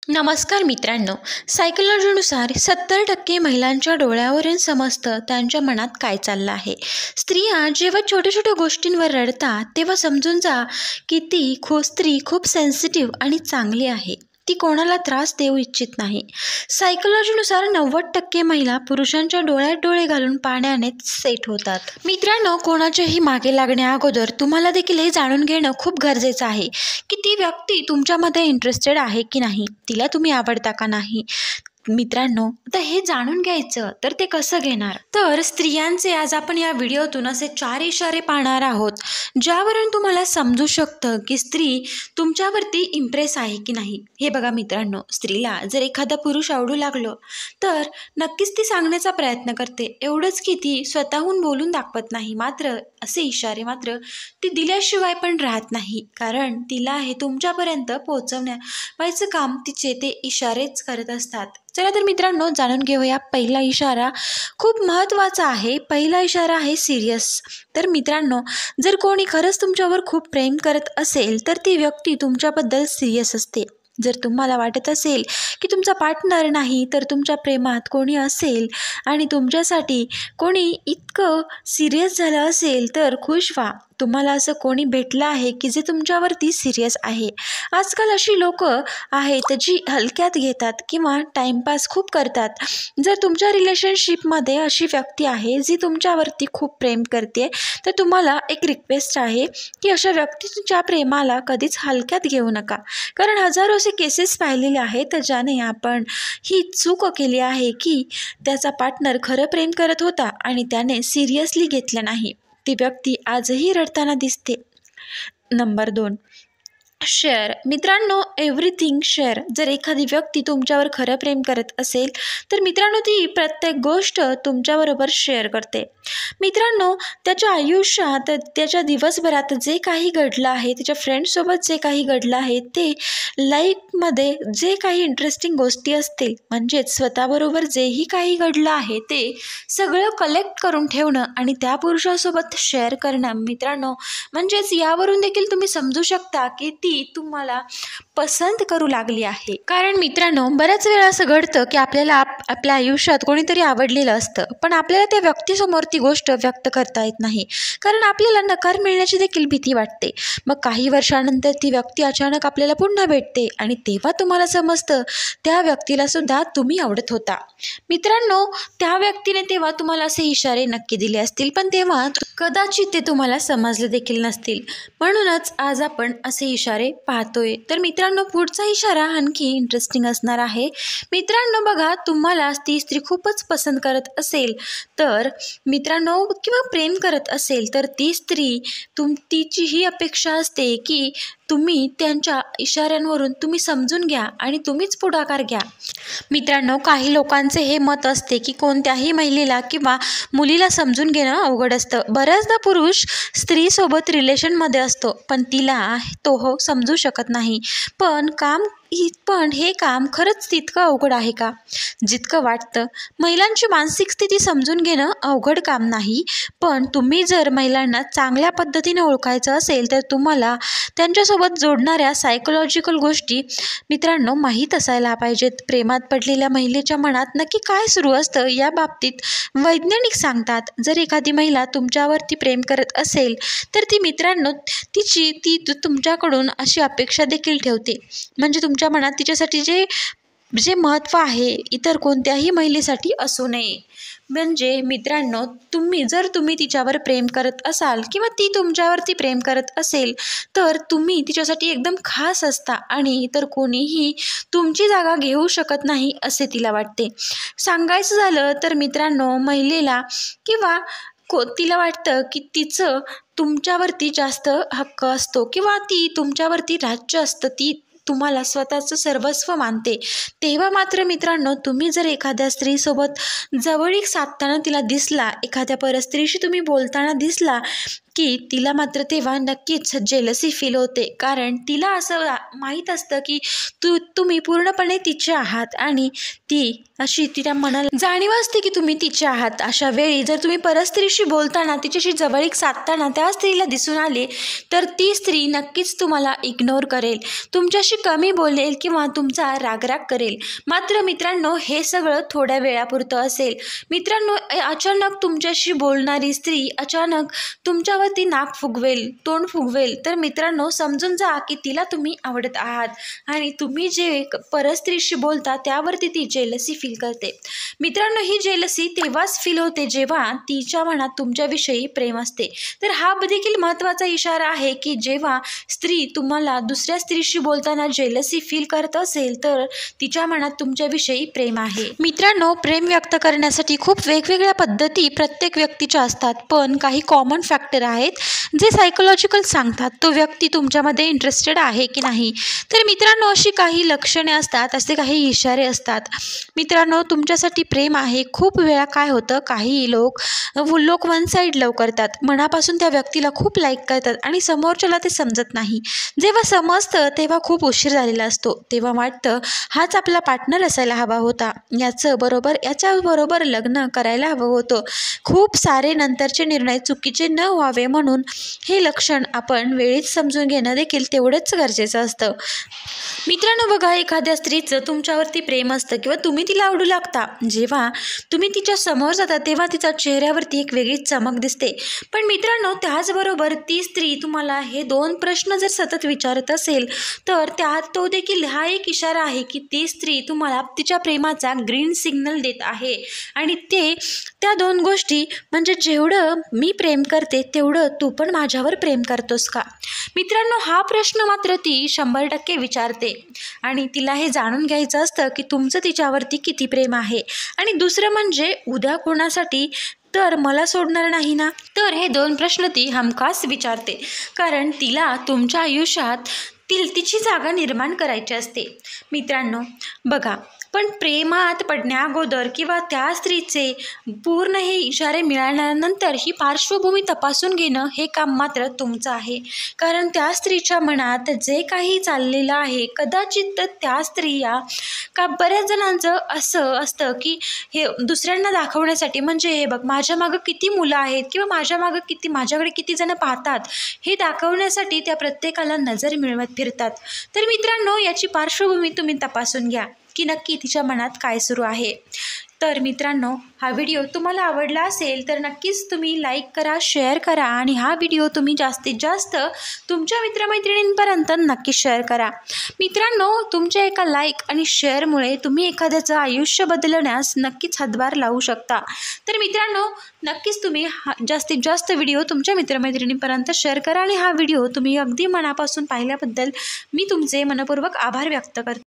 नमस्कार मित्रांनो. सायकोलॉजीनुसार 70% महिलांच्या डोळ्यावरून समजतं त्यांच्या मनात काय चाललं आहे. स्त्रिया जेव्हा छोट्या छोट्या गोष्टींवर रडतात तेव्हा समजून जा की ती स्त्री खूप सेन्सिटिव्ह आणि चांगली आहे. ती कोणाला त्रास देऊ इच्छित नाही. सायकोलॉजीनुसार 90% महिला पुरुषांच्या डोळ्यात डोळे घालून पाहण्याने सेट होतात. मित्रांनो, कोणाच्याही मागे लागण्या अगोदर तुम्हाला देखील हे जाणून घेणं खूप गरजेचं आहे की ती व्यक्ती तुमच्यामध्ये इंटरेस्टेड आहे की नाही, तिला तुम्ही आवडता का नाही. मित्रांनो, आता हे जाणून घ्यायचं तर ते कसं घेणार. तर स्त्रियांचे आज आपण या व्हिडिओतून असे 4 इशारे पाहणार आहोत ज्यावरून तुम्हाला समजू शकतं की स्त्री तुमच्यावरती इम्प्रेस आहे की नाही. हे बघा मित्रांनो, स्त्रीला जर एखादा पुरुष आवडू लागलो तर नक्कीच ती सांगण्याचा प्रयत्न करते. एवढंच की ती स्वतःहून बोलून दाखवत नाही. मात्र असे इशारे मात्र ती दिल्याशिवाय पण राहत नाही, कारण तिला हे तुमच्यापर्यंत पोहोचवण्याचं काम तिचे ते इशारेच करत असतात. चला तर मित्रांनो, जाणून घेऊया. पहिला इशारा खूप महत्त्वाचा आहे. पहिला इशारा आहे सिरियस. तर मित्रांनो, जर कोणी खरंच तुमच्यावर खूप प्रेम करत असेल तर ती व्यक्ती तुमच्याबद्दल सिरियस असते. जर तुम्हाला वाटत असेल की तुमचा पार्टनर नाही तर तुमच्या प्रेमात कोणी असेल आणि तुमच्यासाठी कोणी इतकं सिरियस झालं असेल तर खुश व्हा. तुम्हाला असं कोणी भेटलं आहे की जे तुमच्यावरती सिरियस आहे. आजकाल अशी लोकं आहेत जी हलक्यात घेतात किंवा टाईमपास खूप करतात. जर तुमच्या रिलेशनशिपमध्ये अशी व्यक्ती आहे जी तुमच्यावरती खूप प्रेम करते तर तुम्हाला एक रिक्वेस्ट आहे की अशा व्यक्तीच्या प्रेमाला कधीच हलक्यात घेऊ नका. कारण हजारो असे केसेस पाहिलेले आहेत ज्याने आपण ही चूक केली आहे की त्याचा पार्टनर खरं प्रेम करत होता आणि त्याने सिरियसली घेतलं नाही. ती व्यक्ती आजही रडताना दिसते. Number 2, share. मित्रांनो, एव्हरीथिंग शेअर. जर एखादी व्यक्ती तुमच्यावर खरं प्रेम करत असेल तर मित्रांनो ती प्रत्येक गोष्ट तुमच्याबरोबर शेअर करते. मित्रांनो, त्याच्या आयुष्यात त्याच्या दिवसभरात जे काही घडलं आहे, त्याच्या फ्रेंड्ससोबत जे काही घडलं आहे, ते लाईफमध्ये जे काही इंटरेस्टिंग गोष्टी असतील, म्हणजेच स्वतःबरोबर जेही काही घडलं आहे ते सगळं कलेक्ट करून ठेवणं आणि त्या पुरुषासोबत शेअर करणं. मित्रांनो, म्हणजेच यावरून देखील तुम्ही समजू शकता की ती तुम्हाला पसंत करू लागली आहे. कारण मित्रांनो, बऱ्याच वेळा असं घडतं की आपल्याला आपल्या आयुष्यात कोणीतरी आवडलेलं असतं, पण आपल्याला त्या व्यक्तीसमोर ती गोष्ट व्यक्त करता येत नाही, कारण आपल्याला नकार मिळण्याची देखील भीती वाटते. मग काही वर्षानंतर ती व्यक्ती अचानक आपल्याला पुन्हा भेटते आणि तेव्हा तुम्हाला समजतं त्या व्यक्तीला सुद्धा तुम्ही आवडत होता. मित्रांनो, त्या व्यक्तीने तेव्हा तुम्हाला असे इशारे नक्की दिले असतील, पण तेव्हा कदाचित ते तुम्हाला समजले देखील नसतील. म्हणूनच आज आपण असे इशारे पाहतोय. तर मित्रांनो, पुढचा इशारा आणखी इंटरेस्टिंग असणार आहे. मित्रांनो बघा, तुम्हाला ती स्त्री खूपच पसंत करत असेल तर मित्रांनो किंवा प्रेम करत असेल तर ती स्त्री तिची ही अपेक्षा असते की तुम्ही त्यांच्या इशाऱ्यांवरून तुम्ही समजून घ्या आणि तुम्हीच पुढाकार घ्या. मित्रांनो, काही लोकांचे हे मत असते की कोणत्याही महिलेला किंवा मुलीला समजून घेणं अवघड असतं. बऱ्याचदा पुरुष स्त्रीसोबत रिलेशनमध्ये असतो पण तिला तो समजू शकत नाही. पण हे काम खरंच तितकं अवघड आहे का जितकं वाटतं? महिलांची मानसिक स्थिती समजून घेणं अवघड काम नाही, पण तुम्ही जर महिलांना चांगल्या पद्धतीने ओळखायचं असेल तर तुम्हाला त्यांच्यासोबत जोडणाऱ्या सायकोलॉजिकल गोष्टी मित्रांनो माहीत असायला पाहिजेत. प्रेमात पडलेल्या महिलेच्या मनात नक्की काय सुरू असतं या बाबतीत वैज्ञानिक सांगतात. जर एखादी महिला तुमच्यावरती प्रेम करत असेल तर ती मित्रांनो ती तुमच्याकडून अशी अपेक्षा देखील ठेवते, म्हणजे तुमच्या मनात तिच्यासाठी जे महत्त्व आहे इतर कोणत्याही महिलेसाठी असू नये. म्हणजे मित्रांनो, तुम्ही तिच्यावर प्रेम करत असाल किंवा ती तुमच्यावरती प्रेम करत असेल तर तुम्ही तिच्यासाठी एकदम खास असता आणि इतर कोणीही तुमची जागा घेऊ शकत नाही असे तिला वाटते. सांगायचं झालं तर मित्रांनो, महिलेला किंवा तिला वाटतं की तिचं तुमच्यावरती जास्त हक्क असतो किंवा ती तुमच्यावरती राज्य असतं, ती तुम्हाला स्वतःचं सर्वस्व मानते. तेव्हा मात्र मित्रांनो, तुम्ही जर एखाद्या स्त्रीसोबत जवळीक साधताना तिला दिसला, एखाद्या परस्त्रीशी तुम्ही बोलताना दिसला की तिला मात्र तेव्हा नक्कीच जेलसी फील होते, कारण तिला असं माहीत असतं की तुम्ही पूर्णपणे तिचे आहात आणि ती अशी तिच्या मनाला जाणीव असते की तुम्ही तिचे आहात. अशा वेळी जर तुम्ही परस्त्रीशी बोलताना, तिच्याशी जवळीक साधताना त्या स्त्रीला दिसून आले तर ती स्त्री नक्कीच तुम्हाला इग्नोर करेल, तुमच्याशी कमी बोलेल किंवा तुमचा रागराग करेल. मात्र मित्रांनो, हे सगळं थोड्या वेळापुरतं असेल. मित्रांनो, अचानक तुमच्याशी बोलणारी स्त्री अचानक तुमच्यावरती नाक फुगवेल, तोंड फुगवेल, तर मित्रांनो समजून जा की तिला तुम्ही आवडत आहात आणि तुम्ही जे परस्त्रीशी बोलता त्यावरती ती जेलसी फील करते. मित्रांनो, ही जेलसी तेव्हाच फील होते जेव्हा तिच्या मनात तुमच्याविषयी प्रेम असते. तर हा देखील महत्त्वाचा इशारा आहे की जेव्हा स्त्री तुम्हाला दुसऱ्या स्त्रीशी बोलताना जेलसी फील करत असेल तर तिच्या मनात तुमच्याविषयी प्रेम आहे. मित्रांनो, प्रेम व्यक्त करण्यासाठी खूप वेगवेगळ्या पद्धती प्रत्येक व्यक्तीच्या असतात, पण काही कॉमन फॅक्टर आहेत जे सायकोलॉजिकल सांगतात तो व्यक्ती तुमच्यामध्ये इंटरेस्टेड आहे की नाही. तर मित्रांनो, अशी काही लक्षणे असतात, असे काही इशारे असतात. मित्रांनो, तुमच्यासाठी प्रेम आहे. खूप वेळा काय होतं, काही लोक वन साईड लव करतात, मनापासून त्या व्यक्तीला खूप लाईक करतात आणि समोरच्याला ते समजत नाही. जेव्हा समजतं तेव्हा खूप उशीर झालेला असतो. तेव्हा वाटतं हाच आपला पार्टनर असायला हवा होता, याच्याबरोबर लग्न करायला हवं होतं. खूप सारे नंतरचे निर्णय चुकीचे न व्हावे म्हणून हे लक्षण आपण वेळीच समजून घेणं देखील तेवढंच गरजेचं असतं. मित्रांनो बघा, एखाद्या स्त्रीचं तुमच्यावरती प्रेम असतं किंवा तुम्ही तिला आवडू लागता. जेव्हा तुम्ही तिच्या समोर जाता तेव्हा तिच्या चेहऱ्यावरती एक वेगळीच चमक दिसते. पण मित्रांनो, त्याचबरोबर ती स्त्री तुम्हाला हे 2 प्रश्न जर सतत विचारत असेल तर तो देखील हा एक इशारा आहे की ती स्त्री तुम्हाला तिच्या प्रेमाचा ग्रीन सिग्नल देत आहे. आणि त्या 2 गोष्टी म्हणजे जेवढं मी प्रेम करते तेवढं तू पण माझ्यावर प्रेम करतोस का. मित्रांनो, हा प्रश्न मात्र ती 100% विचारते आणि तिला हे जाणून घ्यायचं असतं की तुमचं तिच्यावरती किती प्रेम आहे. आणि दुसरं म्हणजे उद्या कोणासाठी तर मला सोडणार नाही ना. तर हे 2 प्रश्न ती हमखास विचारते, कारण तिला तुमच्या आयुष्यात तिची जागा निर्माण करायची असते. मित्रांनो बघा, पण प्रेमात पडण्याअगोदर किंवा त्या स्त्रीचे पूर्ण हे इशारे मिळाल्यानंतर ही पार्श्वभूमी तपासून घेणं हे काम मात्र तुमचं आहे. कारण त्या स्त्रीच्या मनात जे काही चाललेलं आहे, कदाचित त्या स्त्रिया का बऱ्याच जणांचं असं असतं की हे दुसऱ्यांना दाखवण्यासाठी, म्हणजे हे बघ माझ्या मागं किती मुलं आहेत किंवा माझ्याकडे किती जण पाहतात, हे दाखवण्यासाठी त्या प्रत्येकाला नजर मिळवत फिरतात. तर मित्रांनो, याची पार्श्वभूमी तुम्ही तपासून घ्या की नक्की तिच्या मनात काय सुरू आहे. तर मित्रांनो, हा व्हिडिओ तुम्हाला आवडला असेल तर नक्कीच तुम्ही लाईक करा, शेअर करा आणि हा व्हिडिओ तुम्ही जास्तीत जास्त तुमच्या मित्रमैत्रिणींपर्यंत नक्की शेअर करा. मित्रांनो, तुमच्या एका लाईक आणि शेअरमुळे तुम्ही एखाद्याचं आयुष्य बदलण्यास नक्कीच हातभार लावू शकता. तर मित्रांनो, नक्कीच तुम्ही जास्तीत जास्त व्हिडिओ तुमच्या मित्रमैत्रिणींपर्यंत शेअर करा आणि हा व्हिडिओ तुम्ही अगदी मनापासून पाहिल्याबद्दल मी तुमचे मनपूर्वक आभार व्यक्त करते.